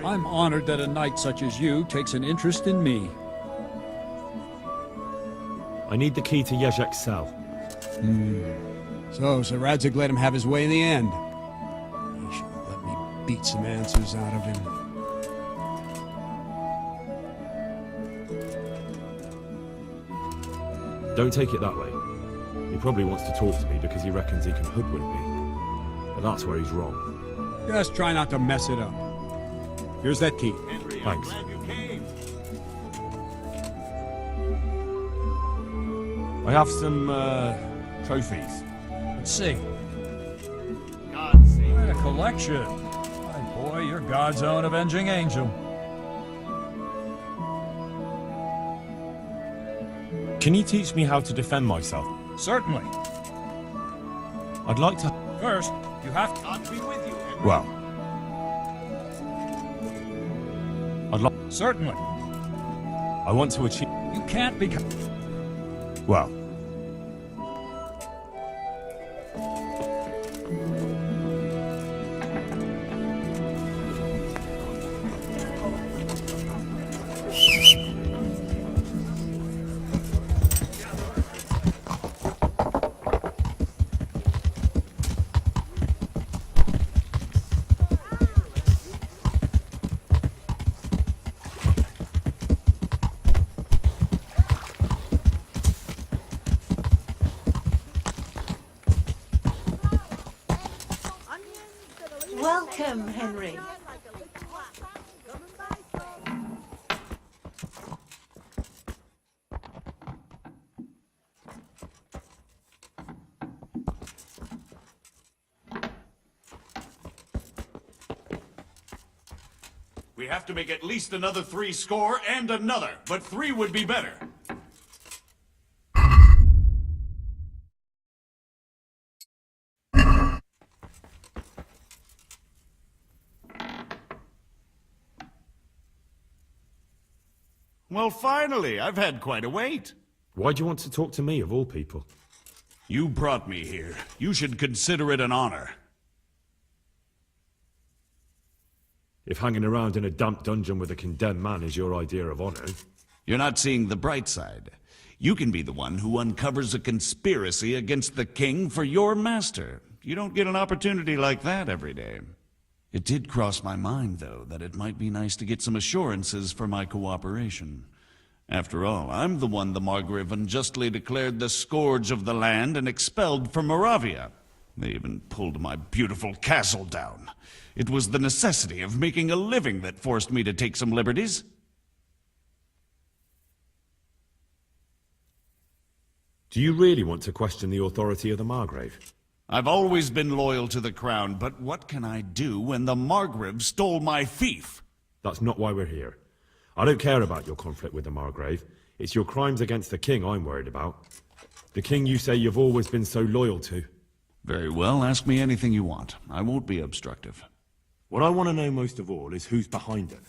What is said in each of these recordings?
I'm honored that a knight such as you takes an interest in me. I need the key to Yezhek's cell. So, Sir Radzig let him have his way in the end. He should have let me beat some answers out of him. Don't take it that way. He probably wants to talk to me because he reckons he can hoodwink me. But that's where he's wrong. Just try not to mess it up. Here's that key. Henry, Thanks. I'm glad you came. I have some, trophies. Let's see. God save What a collection. My boy, you're God's own avenging angel. Can you teach me how to defend myself? Certainly. I'd like to... First, you have to... God be with you, Henry. Well... I'd like... Certainly. I want to achieve... You can't become... Well... Welcome, Henry. We have to make at least another 3 score and another, but 3 would be better. Well, finally, I've had quite a wait. Why do you want to talk to me, of all people? You brought me here. You should consider it an honor. If hanging around in a damp dungeon with a condemned man is your idea of honor... You're not seeing the bright side. You can be the one who uncovers a conspiracy against the king for your master. You don't get an opportunity like that every day. It did cross my mind, though, that it might be nice to get some assurances for my cooperation. After all, I'm the one the Margrave unjustly declared the scourge of the land and expelled from Moravia. They even pulled my beautiful castle down. It was the necessity of making a living that forced me to take some liberties. Do you really want to question the authority of the Margrave? I've always been loyal to the crown, but what can I do when the Margrave stole my fief? That's not why we're here. I don't care about your conflict with the Margrave. It's your crimes against the king I'm worried about. The king you say you've always been so loyal to. Very well, ask me anything you want. I won't be obstructive. What I want to know most of all is who's behind it.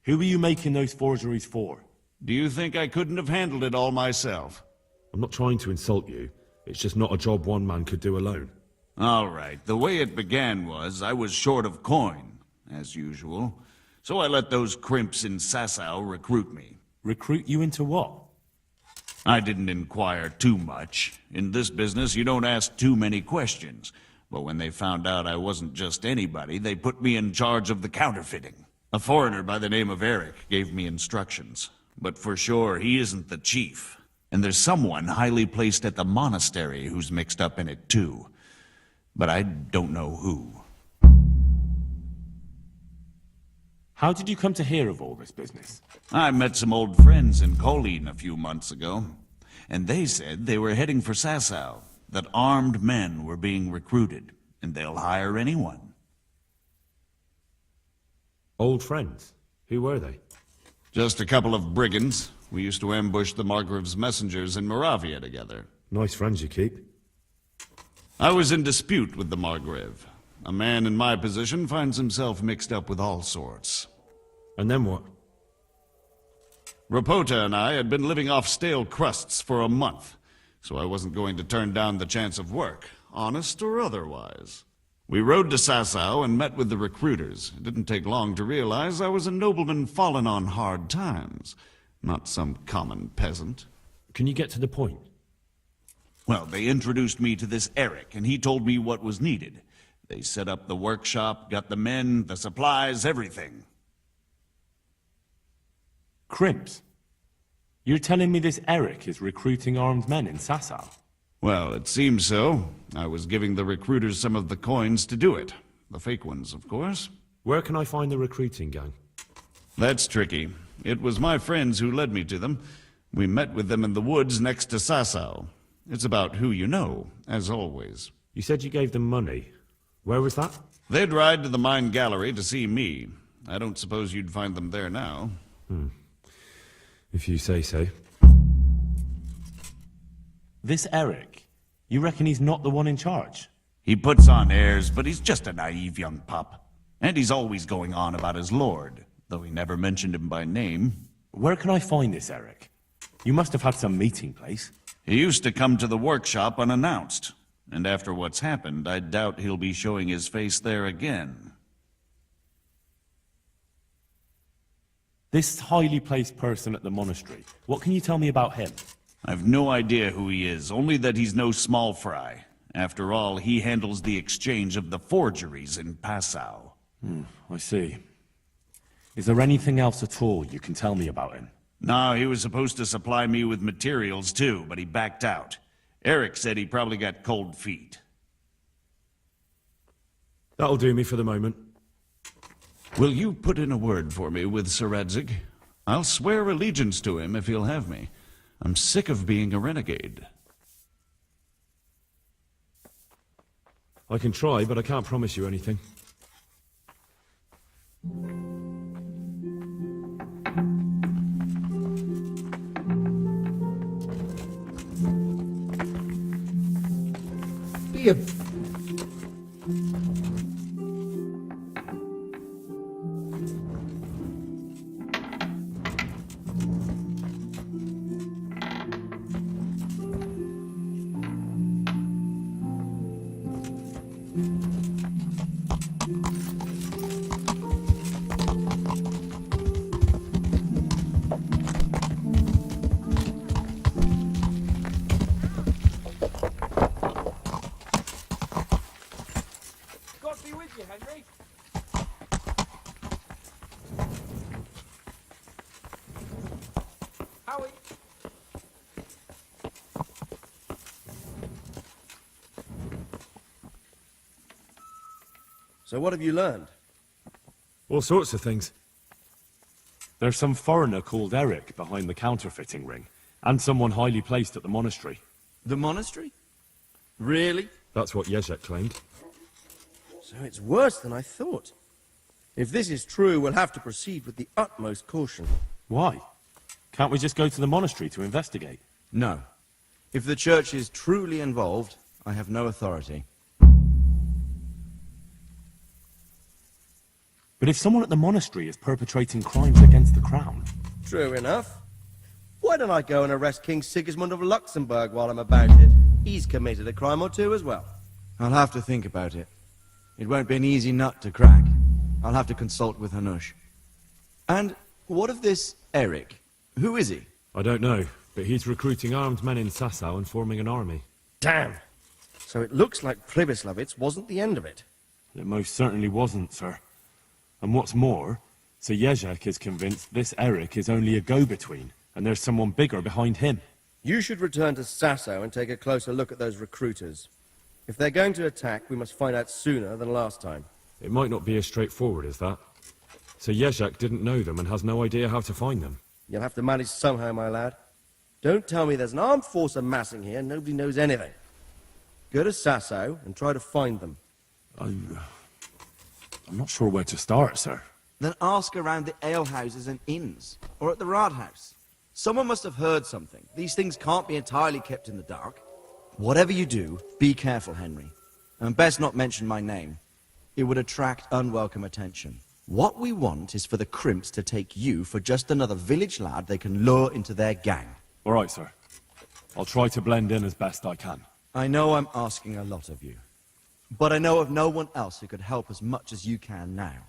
Who are you making those forgeries for? Do you think I couldn't have handled it all myself? I'm not trying to insult you. It's just not a job one man could do alone. All right, the way it began was I was short of coin, as usual. So I let those crimps in Sasau recruit me. Recruit you into what? I didn't inquire too much. In this business, you don't ask too many questions. But when they found out I wasn't just anybody, they put me in charge of the counterfeiting. A foreigner by the name of Eric gave me instructions. But for sure, he isn't the chief. And there's someone highly placed at the monastery who's mixed up in it too. But I don't know who. How did you come to hear of all this business? I met some old friends in Colleen a few months ago, and they said they were heading for Sasau, that armed men were being recruited, and they'll hire anyone. Old friends? Who were they? Just a couple of brigands. We used to ambush the Margrave's messengers in Moravia together. Nice friends you keep. I was in dispute with the Margrave. A man in my position finds himself mixed up with all sorts. And then what? Rapota and I had been living off stale crusts for a month, so I wasn't going to turn down the chance of work, honest or otherwise. We rode to Sasau and met with the recruiters. It didn't take long to realize I was a nobleman fallen on hard times, not some common peasant. Can you get to the point? Well, they introduced me to this Eric, and he told me what was needed. They set up the workshop, got the men, the supplies, everything. Crimps? You're telling me this Eric is recruiting armed men in Sasau? Well, it seems so. I was giving the recruiters some of the coins to do it. The fake ones, of course. Where can I find the recruiting gang? That's tricky. It was my friends who led me to them. We met with them in the woods next to Sasau. It's about who you know, as always. You said you gave them money. Where was that? They'd ride to the mine gallery to see me. I don't suppose you'd find them there now. If you say so. This Eric, you reckon he's not the one in charge? He puts on airs, but he's just a naive young pup. And he's always going on about his lord, though he never mentioned him by name. Where can I find this Eric? You must have had some meeting place. He used to come to the workshop unannounced. And after what's happened, I doubt he'll be showing his face there again. This highly placed person at the monastery, what can you tell me about him? I've no idea who he is, only that he's no small fry. After all, he handles the exchange of the forgeries in Passau. I see. Is there anything else at all you can tell me about him? No, he was supposed to supply me with materials too, but he backed out. Eric said he probably got cold feet. That'll do me for the moment. Will you put in a word for me with Sir Radzig? I'll swear allegiance to him if he'll have me. I'm sick of being a renegade. I can try, but I can't promise you anything. Be a... God be with you, Henry. Howie. So what have you learned? All sorts of things. There's some foreigner called Eric behind the counterfeiting ring, and someone highly placed at the monastery. The monastery? Really? That's what Jezek claimed. So it's worse than I thought. If this is true, we'll have to proceed with the utmost caution. Why? Can't we just go to the monastery to investigate? No. If the church is truly involved, I have no authority. But if someone at the monastery is perpetrating crimes against the crown... True enough. Why don't I go and arrest King Sigismund of Luxembourg while I'm about it? He's committed a crime or two as well. I'll have to think about it. It won't be an easy nut to crack. I'll have to consult with Hanush. And what of this Eric? Who is he? I don't know, but he's recruiting armed men in Sasau and forming an army. Damn. So it looks like Pribyslavitz wasn't the end of it. It most certainly wasn't, sir. And what's more, Sir Jezek is convinced this Eric is only a go-between, and there's someone bigger behind him. You should return to Sasau and take a closer look at those recruiters. If they're going to attack, we must find out sooner than last time. It might not be as straightforward as that. So Jezek didn't know them and has no idea how to find them. You'll have to manage somehow, my lad. Don't tell me there's an armed force amassing here and nobody knows anything. Go to Sasau and try to find them. I'm not sure where to start, sir. Then ask around the alehouses and inns, or at the Rathaus. Someone must have heard something. These things can't be entirely kept in the dark. Whatever you do, be careful, Henry. And best not mention my name. It would attract unwelcome attention. What we want is for the Crimps to take you for just another village lad they can lure into their gang. All right, sir. I'll try to blend in as best I can. I know I'm asking a lot of you. But I know of no one else who could help as much as you can now.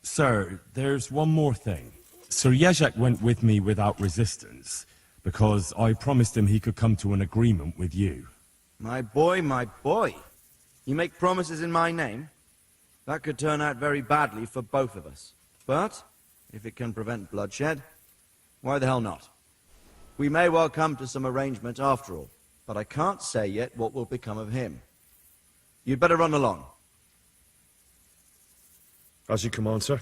Sir, there's one more thing. Sir Jezek went with me without resistance, because I promised him he could come to an agreement with you. My boy, my boy. You make promises in my name? That could turn out very badly for both of us. But, if it can prevent bloodshed, why the hell not? We may well come to some arrangement after all, but I can't say yet what will become of him. You'd better run along. As you command, sir.